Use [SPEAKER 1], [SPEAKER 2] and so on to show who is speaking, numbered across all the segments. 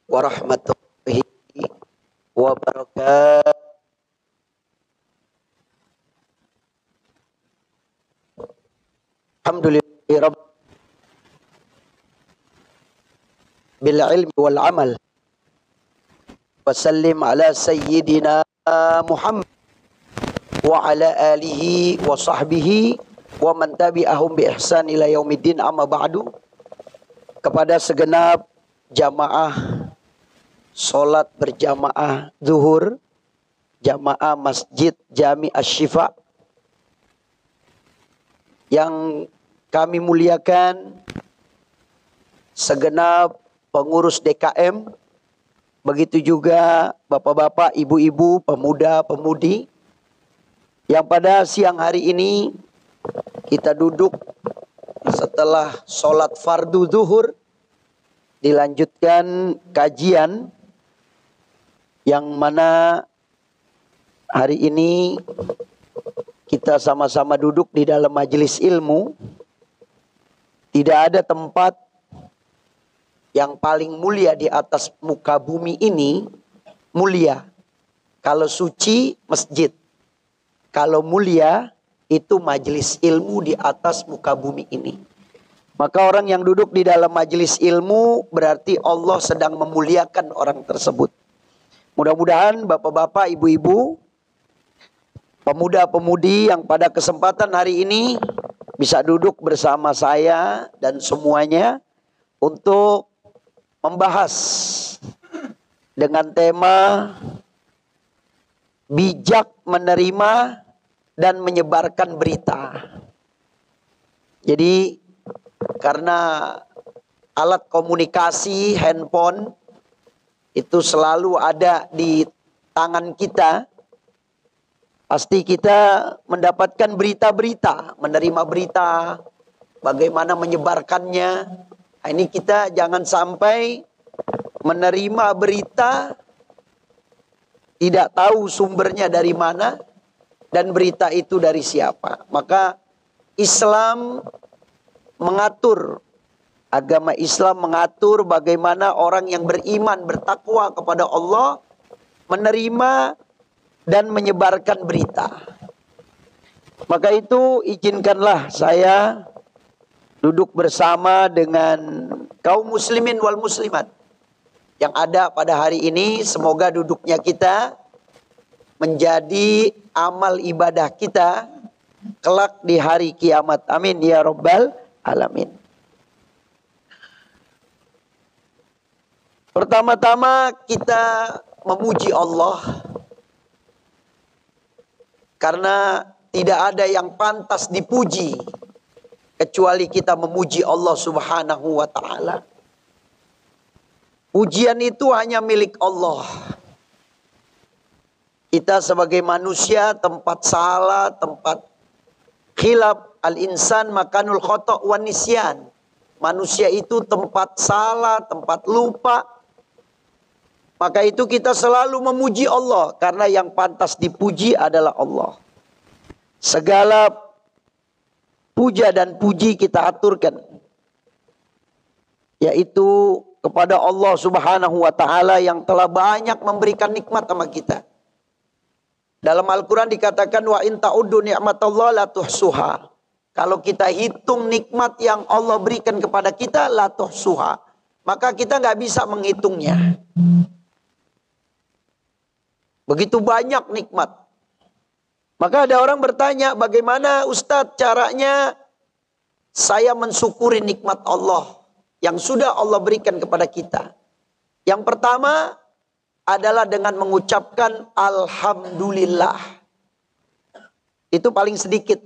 [SPEAKER 1] Warahmatullahi wabarakatuh. Alhamdulillahi rabbil ilmi wal amal. Wasallim ala sayyidina Muhammad wa ala alihi wa sahbihi wa man tabi'ahum bi ihsan ila yaumiddin, amma ba'du. Kepada segenap jamaah salat berjamaah zuhur, jamaah Masjid Jami Asy-Syifa yang kami muliakan, segenap pengurus DKM, begitu juga bapak-bapak, ibu-ibu, pemuda-pemudi yang pada siang hari ini kita duduk setelah sholat fardu zuhur, dilanjutkan kajian yang mana hari ini kita sama-sama duduk di dalam majelis ilmu. Tidak ada tempat yang paling mulia di atas muka bumi ini. Mulia kalau suci masjid, kalau mulia itu majelis ilmu di atas muka bumi ini. Maka orang yang duduk di dalam majelis ilmu berarti Allah sedang memuliakan orang tersebut. Mudah-mudahan bapak-bapak, ibu-ibu, pemuda-pemudi yang pada kesempatan hari ini bisa duduk bersama saya dan semuanya untuk membahas dengan tema bijak menerima dan menyebarkan berita. Jadi karena alat komunikasi handphone itu selalu ada di tangan kita, pasti kita mendapatkan berita-berita, menerima berita, bagaimana menyebarkannya. Nah, ini kita jangan sampai menerima berita tidak tahu sumbernya dari mana dan berita itu dari siapa. Maka Islam mengatur, agama Islam mengatur bagaimana orang yang beriman, bertakwa kepada Allah menerima dan menyebarkan berita. Maka itu izinkanlah saya duduk bersama dengan kaum muslimin wal muslimat yang ada pada hari ini. Semoga duduknya kita menjadi amal ibadah kita kelak di hari kiamat. Amin ya rabbal alamin. Pertama-tama kita memuji Allah, karena tidak ada yang pantas dipuji kecuali kita memuji Allah Subhanahu wa ta'ala. Pujian itu hanya milik Allah. Kita sebagai manusia tempat salah, tempat khilaf. Al-insan makanul khata' wan nisyan. Manusia itu tempat salah, tempat lupa. Maka itu kita selalu memuji Allah, karena yang pantas dipuji adalah Allah. Segala puja dan puji kita aturkan, yaitu kepada Allah Subhanahu wa ta'ala yang telah banyak memberikan nikmat sama kita. Dalam Al-Quran dikatakan, wa in ta'uddu ni'matallah la tuhsuha. Kalau kita hitung nikmat yang Allah berikan kepada kita, la tuhsuha, maka kita nggak bisa menghitungnya. Begitu banyak nikmat. Maka ada orang bertanya, bagaimana Ustadz caranya saya mensyukuri nikmat Allah yang sudah Allah berikan kepada kita? Yang pertama adalah dengan mengucapkan Alhamdulillah. Itu paling sedikit.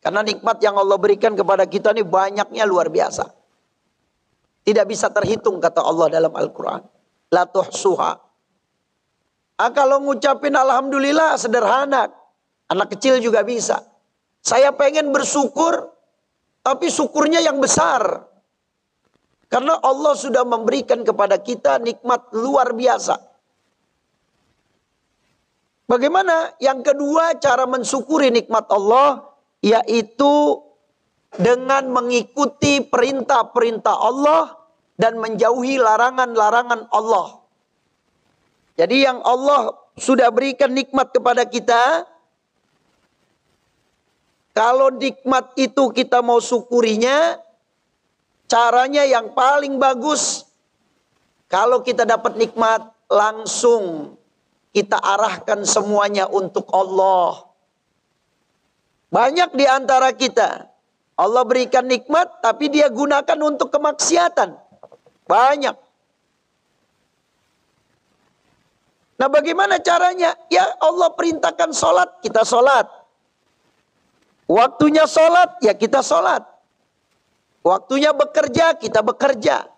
[SPEAKER 1] Karena nikmat yang Allah berikan kepada kita ini banyaknya luar biasa. Tidak bisa terhitung kata Allah dalam Al-Quran. La tuhsuha. Kalau ngucapin Alhamdulillah sederhana. Anak kecil juga bisa. Saya pengen bersyukur, tapi syukurnya yang besar. Karena Allah sudah memberikan kepada kita nikmat luar biasa. Bagaimana? Yang kedua cara mensyukuri nikmat Allah, yaitu dengan mengikuti perintah-perintah Allah dan menjauhi larangan-larangan Allah. Jadi yang Allah sudah berikan nikmat kepada kita, kalau nikmat itu kita mau syukurinya, caranya yang paling bagus, kalau kita dapat nikmat, langsung kita arahkan semuanya untuk Allah. Banyak di antara kita, Allah berikan nikmat, tapi dia gunakan untuk kemaksiatan. Banyak. Nah bagaimana caranya? Ya Allah perintahkan sholat, kita sholat. Waktunya sholat, ya kita sholat. Waktunya bekerja, kita bekerja.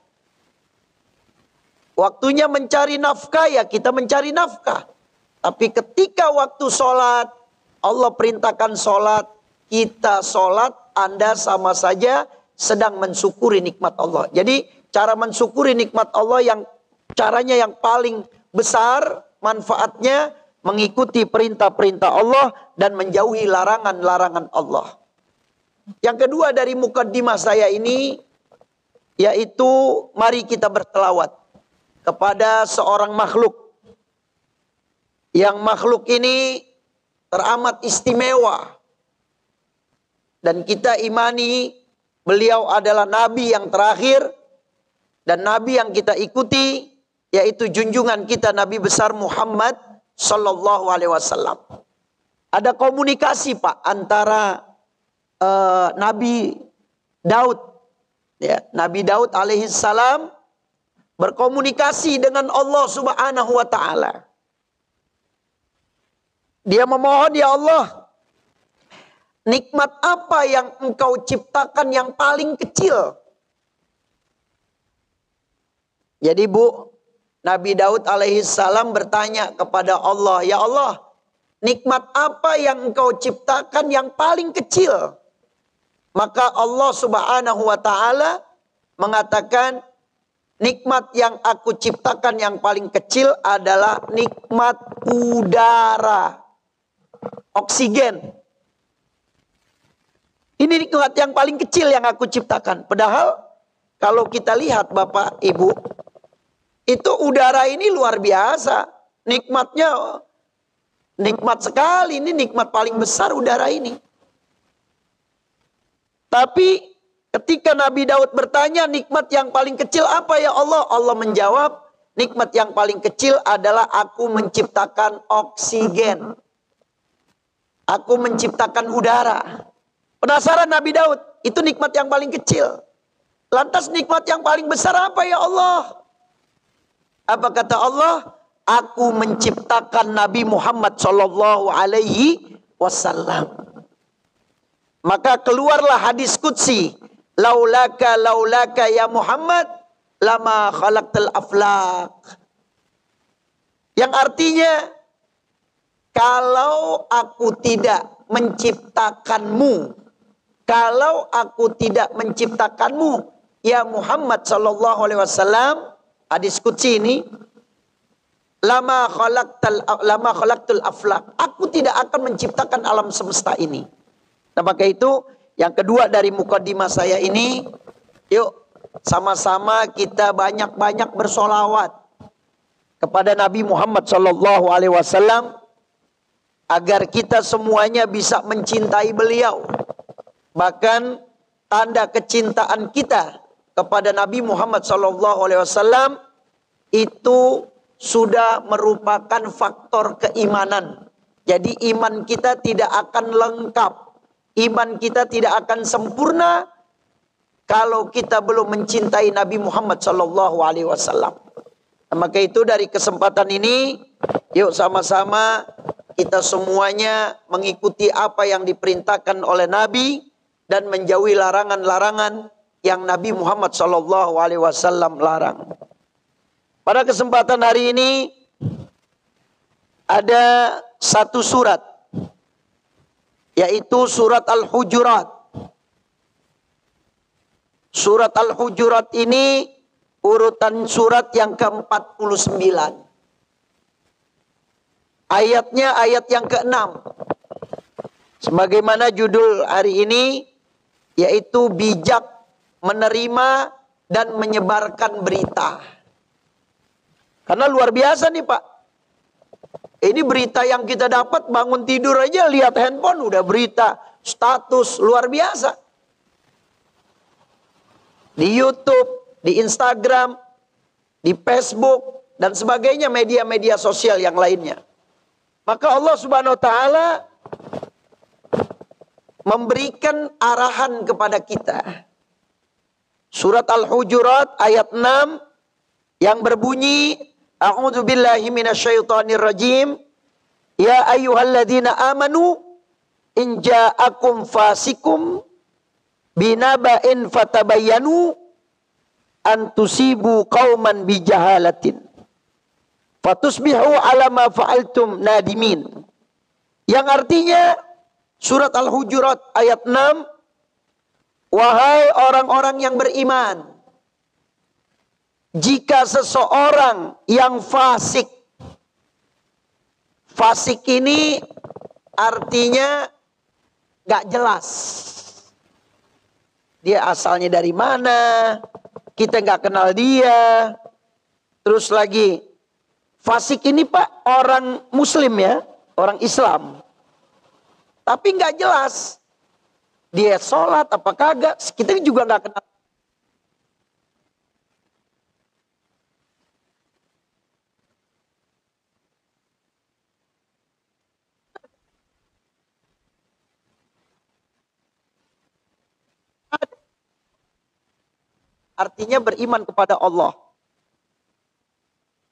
[SPEAKER 1] Waktunya mencari nafkah, ya kita mencari nafkah. Tapi ketika waktu sholat, Allah perintahkan sholat, kita sholat, Anda sama saja sedang mensyukuri nikmat Allah. Jadi cara mensyukuri nikmat Allah yang caranya yang paling besar, manfaatnya mengikuti perintah-perintah Allah dan menjauhi larangan-larangan Allah. Yang kedua dari mukaddimah saya ini, yaitu mari kita berselawat kepada seorang makhluk. Yang makhluk ini teramat istimewa. Dan kita imani beliau adalah nabi yang terakhir dan nabi yang kita ikuti, yaitu junjungan kita Nabi besar Muhammad Sallallahu Alaihi Wasallam. Ada komunikasi Pak antara Nabi Daud, ya, Nabi Daud alaihissalam berkomunikasi dengan Allah Subhanahu Wa Taala. Dia memohon, ya Allah, nikmat apa yang Engkau ciptakan yang paling kecil? Jadi Bu, Nabi Daud alaihissalam bertanya kepada Allah, ya Allah, nikmat apa yang Engkau ciptakan yang paling kecil? Maka Allah Subhanahu Wa Taala mengatakan, nikmat yang aku ciptakan yang paling kecil adalah nikmat udara, oksigen. Ini nikmat yang paling kecil yang aku ciptakan. Padahal kalau kita lihat Bapak Ibu, itu udara ini luar biasa. Nikmatnya nikmat sekali. Ini nikmat paling besar udara ini. Tapi ketika Nabi Daud bertanya, nikmat yang paling kecil apa ya Allah? Allah menjawab, nikmat yang paling kecil adalah aku menciptakan oksigen. Aku menciptakan udara. Penasaran Nabi Daud, itu nikmat yang paling kecil. Lantas nikmat yang paling besar apa ya Allah? Apa kata Allah? Aku menciptakan Nabi Muhammad Sallallahu Alaihi Wasallam. Maka keluarlah hadis qudsi, laulaka laulaka ya Muhammad lama khalaqtal aflaq. Yang artinya, kalau aku tidak menciptakanmu, kalau aku tidak menciptakanmu ya Muhammad Sallallahu Alaihi Wasallam, hadis qudsi ini, lama khalaqtul aflaq, aku tidak akan menciptakan alam semesta ini. Nah maka itu yang kedua dari mukaddimah saya ini, yuk sama-sama kita banyak-banyak bersolawat kepada Nabi Muhammad Sallallahu Alaihi Wasallam agar kita semuanya bisa mencintai beliau. Bahkan tanda kecintaan kita kepada Nabi Muhammad Sallallahu Alaihi Wasallam itu sudah merupakan faktor keimanan. Jadi iman kita tidak akan lengkap, iman kita tidak akan sempurna kalau kita belum mencintai Nabi Muhammad SAW. Maka itu dari kesempatan ini, yuk sama-sama kita semuanya mengikuti apa yang diperintahkan oleh Nabi dan menjauhi larangan-larangan yang Nabi Muhammad SAW larang. Pada kesempatan hari ini ada satu surat, yaitu surat Al-Hujurat. Surat Al-Hujurat ini urutan surat yang ke-49. Ayatnya ayat yang ke-6. Sebagaimana judul hari ini, yaitu bijak menerima dan menyebarkan berita. Karena luar biasa nih Pak. Ini berita yang kita dapat, bangun tidur aja lihat handphone udah berita, status luar biasa. Di YouTube, di Instagram, di Facebook dan sebagainya, media-media sosial yang lainnya. Maka Allah Subhanahu wa taala memberikan arahan kepada kita. Surat Al-Hujurat ayat 6 yang berbunyi, A'udzu billahi minasyaitonir rajim. Ya ayyuhalladzina amanu in ja'akum fasikum binaba'in fatabayyanu an tusibu qauman bijahalatin fatusbihu ala ma fa'altum nadimin. Yang artinya surat Al-Hujurat ayat 6, wahai orang-orang yang beriman, jika seseorang yang fasik, fasik ini artinya gak jelas. Dia asalnya dari mana, kita gak kenal dia. Terus lagi, fasik ini Pak orang Muslim ya, orang Islam. Tapi gak jelas, dia sholat apa kagak, kita juga gak kenal. Artinya beriman kepada Allah.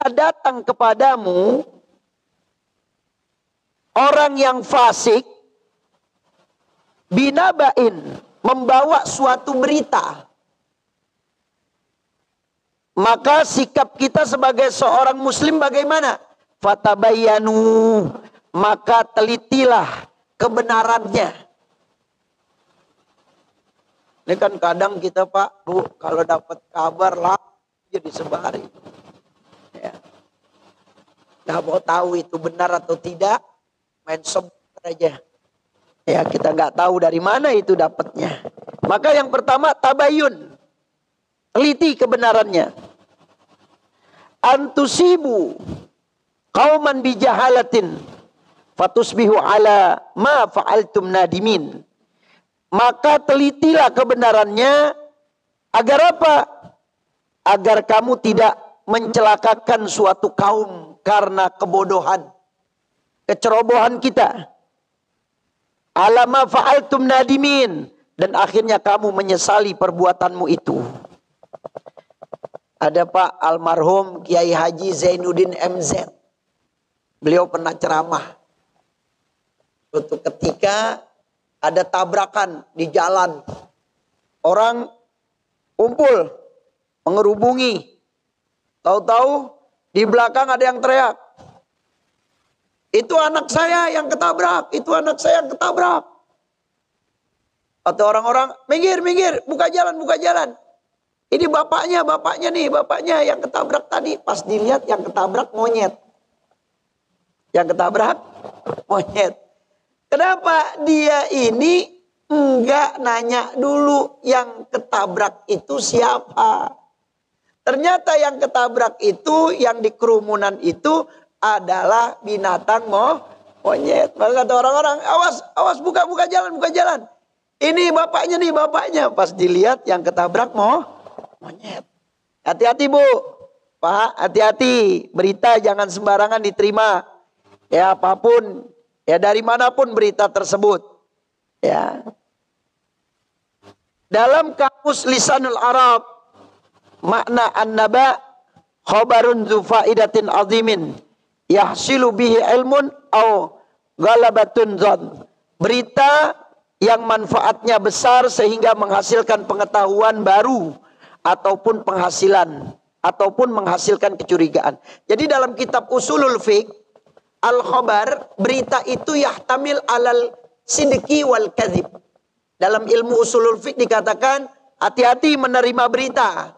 [SPEAKER 1] Datang kepadamu orang yang fasik, binabain, membawa suatu berita. Maka sikap kita sebagai seorang muslim bagaimana? Fatabayyanu, maka telitilah kebenarannya. Ini kan kadang kita Pak, Bu, kalau dapat kabar lah jadi disebarin. Ya. Nggak mau tahu itu benar atau tidak, main sebar aja. Ya, kita nggak tahu dari mana itu dapatnya. Maka yang pertama tabayun, teliti kebenarannya. Antusibu qauman bijahalatin fatusbihu ala ma fa'altum nadimin. Maka telitilah kebenarannya agar apa? Agar kamu tidak mencelakakan suatu kaum karena kebodohan, kecerobohan kita. Alama fa'altum nadimin, dan akhirnya kamu menyesali perbuatanmu itu. Ada Pak almarhum Kiai Haji Zainuddin MZ. Beliau pernah ceramah. Suatu ketika ada tabrakan di jalan. Orang kumpul, mengerubungi. Tahu-tahu di belakang ada yang teriak. Itu anak saya yang ketabrak, itu anak saya yang ketabrak. Atau orang-orang, minggir, minggir, buka jalan, buka jalan. Ini bapaknya yang ketabrak tadi. Pas dilihat yang ketabrak monyet. Yang ketabrak monyet. Kenapa dia ini enggak nanya dulu yang ketabrak itu siapa? Ternyata yang ketabrak itu, yang di kerumunan itu adalah binatang monyet. Maka kata orang-orang, awas buka jalan, buka jalan. Ini bapaknya nih. Pas dilihat yang ketabrak monyet. Hati-hati Bu. Pak, hati-hati, berita jangan sembarangan diterima. Ya, apapun, ya dari manapun berita tersebut. Ya. Dalam kamus Lisanul Arab, makna an-naba khabarun zu faidatin azimin yahsilu bihi ilmun au ghalabatun dzan. Berita yang manfaatnya besar sehingga menghasilkan pengetahuan baru ataupun penghasilan ataupun menghasilkan kecurigaan. Jadi dalam kitab Usulul Fiqh, al-khabar, berita itu yahtamil alal sidqi wal kadzib. Dalam ilmu Usulul Fiqh dikatakan hati-hati menerima berita.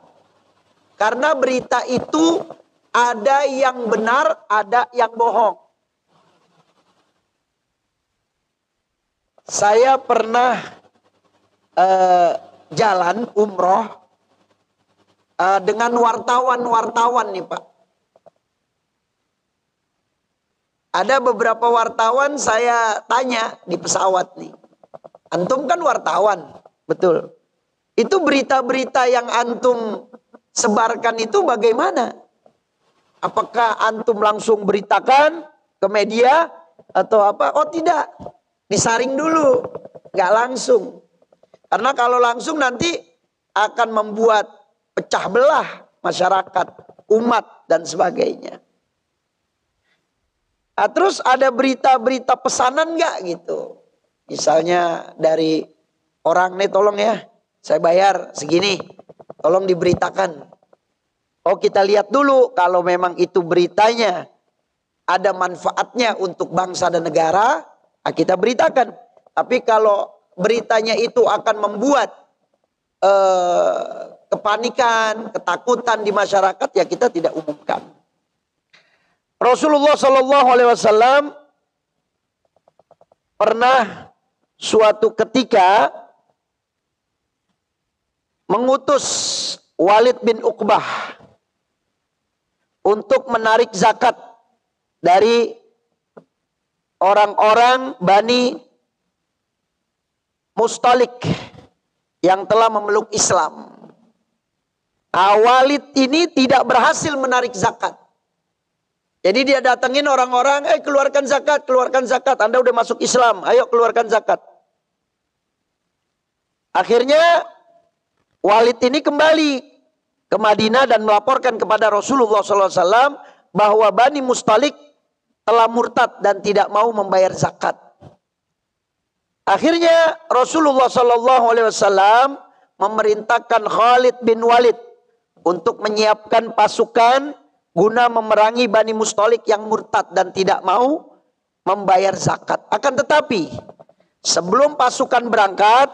[SPEAKER 1] Karena berita itu ada yang benar, ada yang bohong. Saya pernah jalan umroh dengan wartawan nih Pak. Ada beberapa wartawan saya tanya di pesawat nih. Antum kan wartawan, betul. Itu berita-berita yang antum sebarkan itu bagaimana? Apakah antum langsung beritakan ke media atau apa? Oh tidak, disaring dulu, nggak langsung. Karena kalau langsung nanti akan membuat pecah belah masyarakat, umat dan sebagainya. Nah, terus ada berita-berita pesanan nggak gitu? Misalnya dari orang nih, tolong ya, saya bayar segini, tolong diberitakan. Oh kita lihat dulu kalau memang itu beritanya ada manfaatnya untuk bangsa dan negara, kita beritakan. Tapi kalau beritanya itu akan membuat kepanikan, ketakutan di masyarakat, ya kita tidak umumkan. Rasulullah SAW pernah suatu ketika mengutus Walid bin Uqbah untuk menarik zakat dari orang-orang Bani Mustalik yang telah memeluk Islam. Walid ini tidak berhasil menarik zakat. Jadi dia datengin orang-orang, keluarkan zakat, Anda udah masuk Islam, ayo keluarkan zakat. Akhirnya Walid ini kembali ke Madinah dan melaporkan kepada Rasulullah SAW bahwa Bani Mustalik telah murtad dan tidak mau membayar zakat. Akhirnya Rasulullah SAW memerintahkan Khalid bin Walid untuk menyiapkan pasukan guna memerangi Bani Mustalik yang murtad dan tidak mau membayar zakat. Akan tetapi sebelum pasukan berangkat,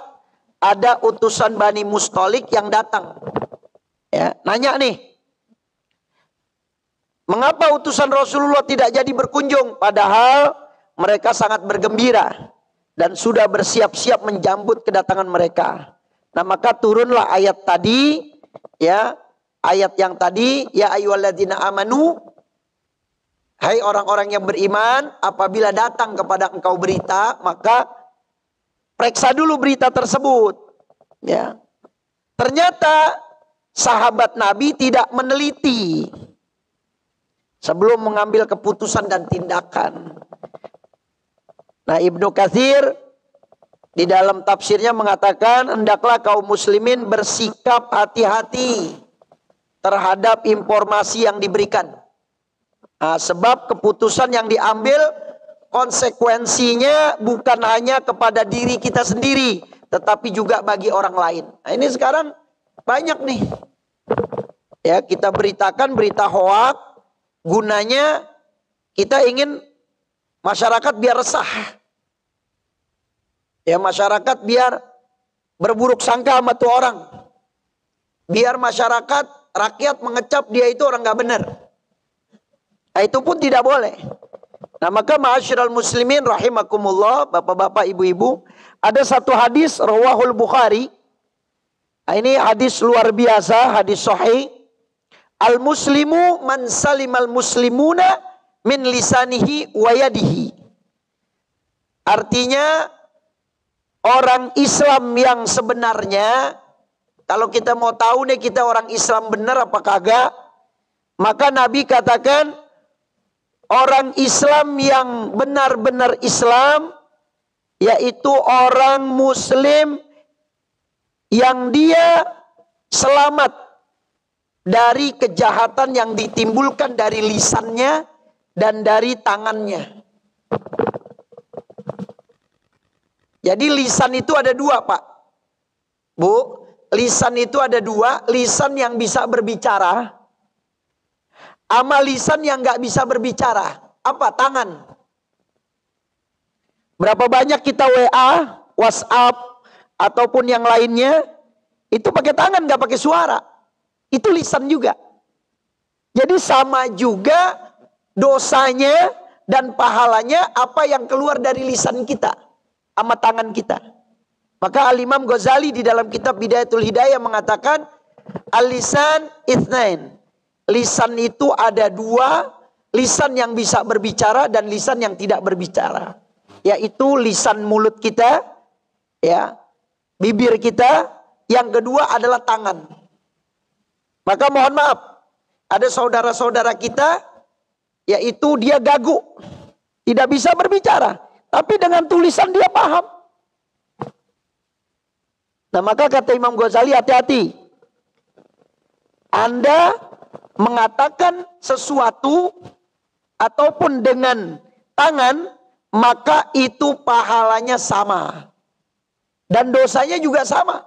[SPEAKER 1] ada utusan Bani Mustalik yang datang. Ya, nanya nih, mengapa utusan Rasulullah tidak jadi berkunjung? Padahal mereka sangat bergembira dan sudah bersiap-siap menjambut kedatangan mereka. Nah maka turunlah ayat tadi, ya, ayat yang tadi, ya ayyuhalladzina amanu, hai orang-orang yang beriman, apabila datang kepada engkau berita, maka periksa dulu berita tersebut. Ya. Ternyata sahabat Nabi tidak meneliti sebelum mengambil keputusan dan tindakan. Nah, Ibnu Katsir di dalam tafsirnya mengatakan, hendaklah kaum muslimin bersikap hati-hati terhadap informasi yang diberikan. Nah, sebab keputusan yang diambil konsekuensinya bukan hanya kepada diri kita sendiri, tetapi juga bagi orang lain. Nah, ini sekarang banyak nih. Ya, kita beritakan berita hoak, gunanya kita ingin masyarakat biar resah. Ya, masyarakat biar berburuk sangka sama tuh orang. Biar masyarakat, rakyat mengecap dia itu orang gak benar. Nah, itu pun tidak boleh. Nah, maka ma'asyiral muslimin rahimakumullah, bapak-bapak, ibu-ibu, ada satu hadis rawahul Bukhari. Nah, ini hadis luar biasa, hadis sahih. Al-muslimu man salimal muslimuna min lisanihi wa yadihi. Artinya orang Islam yang sebenarnya, kalau kita mau tahu nih kita orang Islam benar apa kagak, Maka Nabi katakan, orang Islam yang benar-benar Islam, yaitu orang Muslim yang dia selamat dari kejahatan yang ditimbulkan dari lisannya dan dari tangannya. Jadi lisan itu ada dua, Pak. Bu, lisan itu ada dua. Lisan yang bisa berbicara, sama lisan yang gak bisa berbicara. Apa? Tangan. Berapa banyak kita WA, WhatsApp, ataupun yang lainnya, itu pakai tangan, gak pakai suara. Itu lisan juga. Jadi sama juga dosanya dan pahalanya apa yang keluar dari lisan kita sama tangan kita. Maka Al-Imam Ghazali di dalam kitab Bidayatul Hidayah mengatakan, Al-lisan itsnain. Lisan itu ada dua, lisan yang bisa berbicara dan lisan yang tidak berbicara. Yaitu lisan mulut kita, ya, bibir kita. Yang kedua adalah tangan. Maka mohon maaf, ada saudara-saudara kita, yaitu dia gagu, tidak bisa berbicara, tapi dengan tulisan dia paham. Nah, maka kata Imam Ghazali, hati-hati. Anda mengatakan sesuatu ataupun dengan tangan, maka itu pahalanya sama. Dan dosanya juga sama.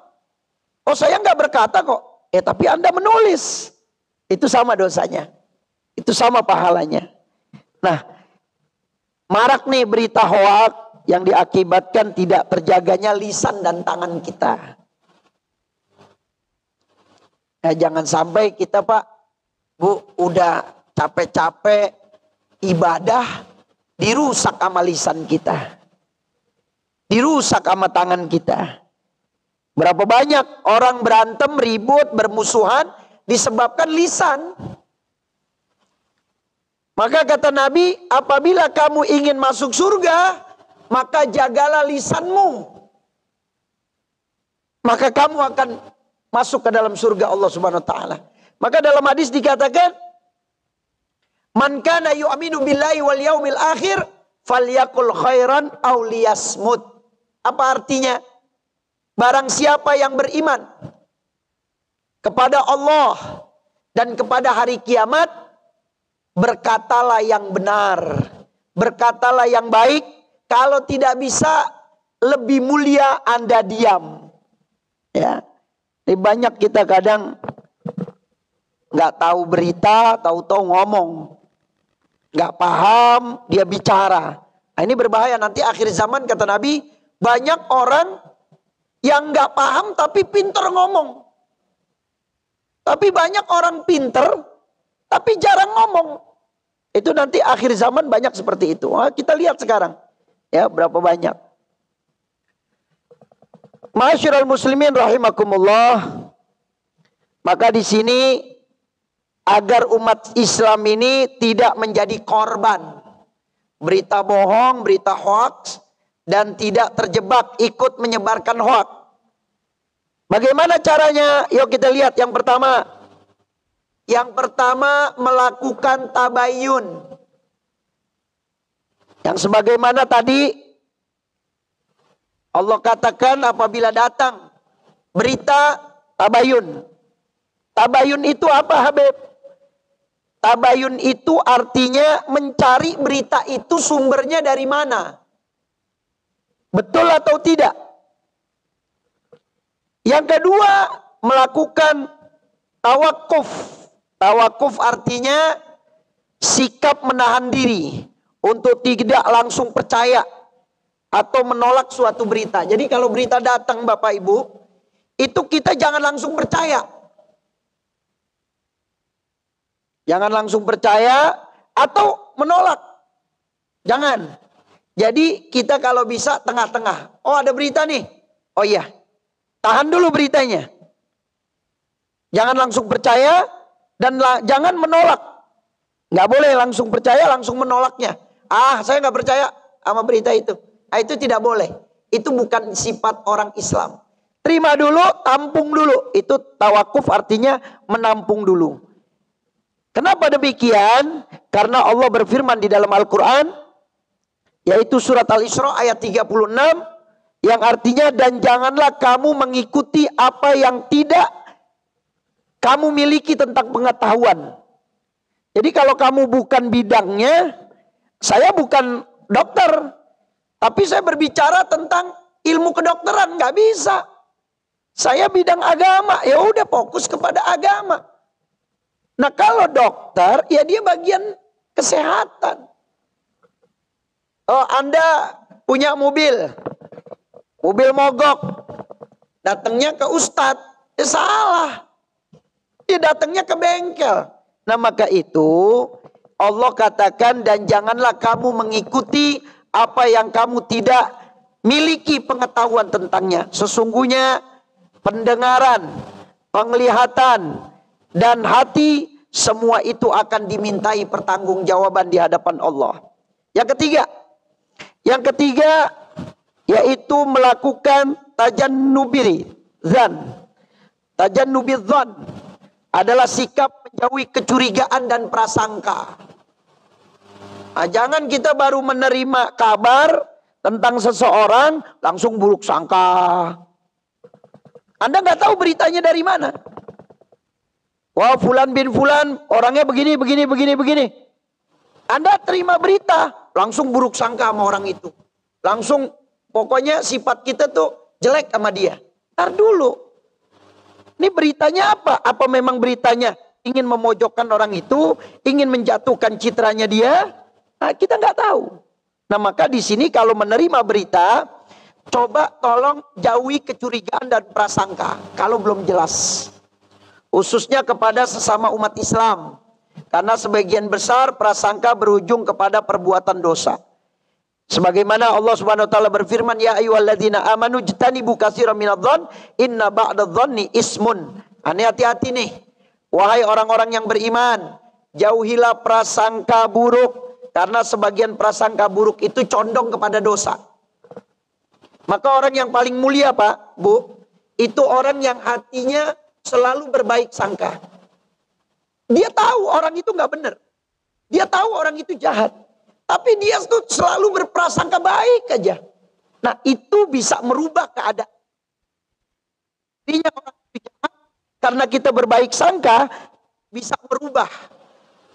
[SPEAKER 1] Oh, saya nggak berkata kok. Tapi Anda menulis. Itu sama dosanya. Itu sama pahalanya. Nah, marak nih berita hoak yang diakibatkan tidak terjaganya lisan dan tangan kita. Nah, jangan sampai kita, Pak, Bu, udah capek-capek ibadah, dirusak sama lisan kita. Dirusak sama tangan kita. Berapa banyak orang berantem, ribut, bermusuhan disebabkan lisan. Maka kata Nabi, apabila kamu ingin masuk surga, maka jagalah lisanmu. Maka kamu akan masuk ke dalam surga Allah Subhanahu wa taala. Maka dalam hadis dikatakan, man kana yu'minu billahi wal yaumil akhir falyakul khairan aw liyasmut. Apa artinya? Barang siapa yang beriman kepada Allah dan kepada hari kiamat, berkatalah yang benar, berkatalah yang baik. Kalau tidak bisa, lebih mulia Anda diam. Ya, banyak kita kadang nggak tahu berita, tahu-tahu ngomong, nggak paham, dia bicara. Nah, ini berbahaya. Nanti akhir zaman kata Nabi, banyak orang yang nggak paham tapi pinter ngomong. Tapi banyak orang pinter tapi jarang ngomong. Itu nanti akhir zaman banyak seperti itu. Nah, kita lihat sekarang, ya, berapa banyak. Ma'asyiral muslimin rahimakumullah. Maka di sini agar umat Islam ini tidak menjadi korban berita bohong, berita hoax, dan tidak terjebak ikut menyebarkan hoax. Bagaimana caranya? Yuk kita lihat yang pertama. Yang pertama, melakukan tabayun. Yang sebagaimana tadi Allah katakan apabila datang berita, tabayun. Tabayun itu apa, Habib? Tabayun itu artinya mencari berita itu sumbernya dari mana. Betul atau tidak? Yang kedua, melakukan tawakuf. Tawakuf artinya sikap menahan diri untuk tidak langsung percaya atau menolak suatu berita. Jadi kalau berita datang Bapak Ibu, itu kita jangan langsung percaya. Jangan langsung percaya atau menolak. Jangan. Jadi kita kalau bisa tengah-tengah. Oh, ada berita nih. Oh iya. Tahan dulu beritanya. Jangan langsung percaya dan jangan menolak. Nggak boleh langsung percaya langsung menolaknya. Ah, saya nggak percaya sama berita itu. Ah, itu tidak boleh. Itu bukan sifat orang Islam. Terima dulu, tampung dulu. Itu tawakuf artinya menampung dulu. Kenapa demikian? Karena Allah berfirman di dalam Al-Quran, yaitu surat Al-Isra ayat 36, yang artinya, dan janganlah kamu mengikuti apa yang tidak kamu miliki tentang pengetahuan. Jadi kalau kamu bukan bidangnya, saya bukan dokter, tapi saya berbicara tentang ilmu kedokteran, nggak bisa. Saya bidang agama, ya udah fokus kepada agama. Nah kalau dokter, ya dia bagian kesehatan. Oh, Anda punya mobil mogok, datangnya ke ustadz, ya salah. Dia datangnya ke bengkel. Nah maka itu Allah katakan, dan janganlah kamu mengikuti apa yang kamu tidak miliki pengetahuan tentangnya. Sesungguhnya pendengaran, penglihatan, dan hati, semua itu akan dimintai pertanggungjawaban di hadapan Allah. Yang ketiga yaitu melakukan tajannubiri zan. Tajannubir zan adalah sikap menjauhi kecurigaan dan prasangka. Nah, jangan kita baru menerima kabar tentang seseorang langsung buruk sangka. Anda nggak tahu beritanya dari mana. Wah, fulan bin fulan orangnya begini. Anda terima berita, langsung buruk sangka sama orang itu. Langsung pokoknya sifat kita tuh jelek sama dia. Ntar dulu. Ini beritanya apa? Apa memang beritanya ingin memojokkan orang itu, ingin menjatuhkan citranya dia? Nah, kita nggak tahu. Nah, maka di sini kalau menerima berita, coba tolong jauhi kecurigaan dan prasangka kalau belum jelas. Khususnya kepada sesama umat Islam. Karena sebagian besar prasangka berujung kepada perbuatan dosa. Sebagaimana Allah Subhanahu wa taala berfirman, ya ayyuhalladzina amanu jtanibu katsiran minadh-dhon inna ba'dadh-dhonni ismun. Ini hati-hati nih. Wahai orang-orang yang beriman, jauhilah prasangka buruk, karena sebagian prasangka buruk itu condong kepada dosa. Maka orang yang paling mulia, Pak, Bu, itu orang yang hatinya selalu berbaik sangka. Dia tahu orang itu nggak benar. Dia tahu orang itu jahat. Tapi dia tuh selalu berprasangka baik aja. Nah itu bisa merubah keadaan. Artinya orang itu jahat, karena kita berbaik sangka, bisa merubah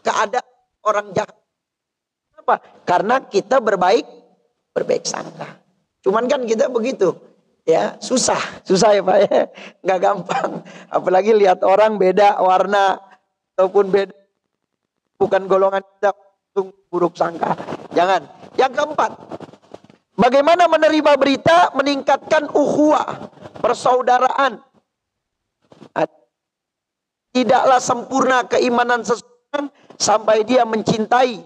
[SPEAKER 1] keadaan orang jahat. Kenapa? Karena kita berbaik sangka. Cuman kan kita begitu. Ya susah ya Pak ya, nggak gampang. Apalagi lihat orang beda warna ataupun beda bukan golongan kita, langsung buruk sangka. Jangan. Yang keempat, bagaimana menerima berita meningkatkan ukhuwah, persaudaraan. Tidaklah sempurna keimanan seseorang sampai dia mencintai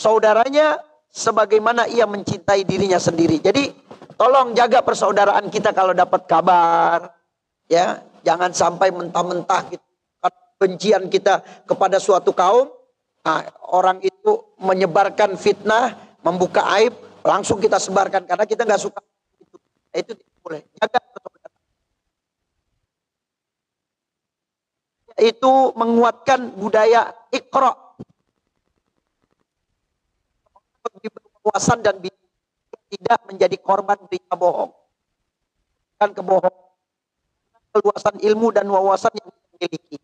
[SPEAKER 1] saudaranya sebagaimana ia mencintai dirinya sendiri. Jadi tolong jaga persaudaraan kita kalau dapat kabar, ya jangan sampai mentah-mentah gitu. Kebencian kita kepada suatu kaum, nah, orang itu menyebarkan fitnah, membuka aib, langsung kita sebarkan karena kita nggak suka itu. Itu tidak boleh. Jaga persaudaraan. Itu menguatkan budaya iqra, berwawasan dan tidak menjadi korban berita bohong. Kan kebohongan, keluasan ilmu dan wawasan yang dimiliki.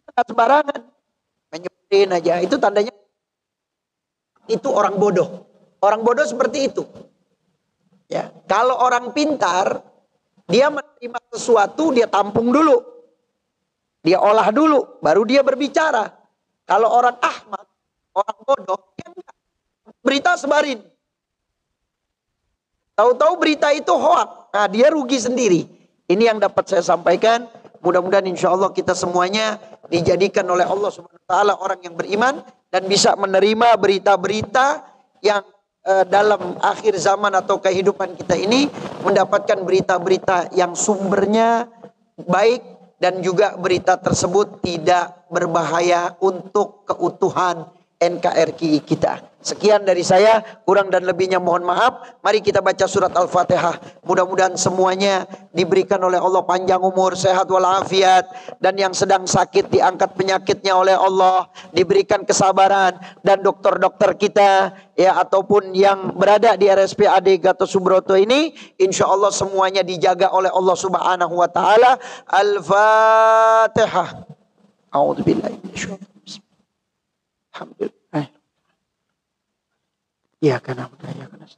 [SPEAKER 1] Tidak sembarangan menyebutin aja, itu tandanya itu orang bodoh. Orang bodoh seperti itu. Ya, kalau orang pintar, dia menerima sesuatu, dia tampung dulu. Dia olah dulu, baru dia berbicara. Kalau orang ahmak, orang bodoh, dia enggak. Berita sebarin. Tahu-tahu berita itu hoak. Nah, dia rugi sendiri. Ini yang dapat saya sampaikan. Mudah-mudahan insya Allah kita semuanya dijadikan oleh Allah Subhanahu wa taala orang yang beriman dan bisa menerima berita-berita yang dalam akhir zaman atau kehidupan kita ini mendapatkan berita-berita yang sumbernya baik dan juga berita tersebut tidak berbahaya untuk keutuhan NKRI kita. Sekian dari saya, kurang dan lebihnya mohon maaf. Mari kita baca surat Al-Fatihah. Mudah-mudahan semuanya diberikan oleh Allah panjang umur, sehat walafiat, dan yang sedang sakit diangkat penyakitnya oleh Allah, diberikan kesabaran, dan dokter-dokter kita ya ataupun yang berada di RSPAD Gatot Subroto ini insya Allah semuanya dijaga oleh Allah Subhanahu wa taala. Al-Fatihah. A'udzubillahi minasyaitonir rajim. Alhamdulillah. Ya karena budaya karena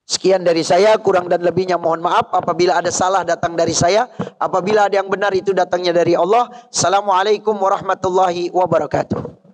[SPEAKER 1] sekian dari saya, kurang dan lebihnya mohon maaf. Apabila ada salah datang dari saya, apabila ada yang benar itu datangnya dari Allah. Assalamualaikum warahmatullahi wabarakatuh.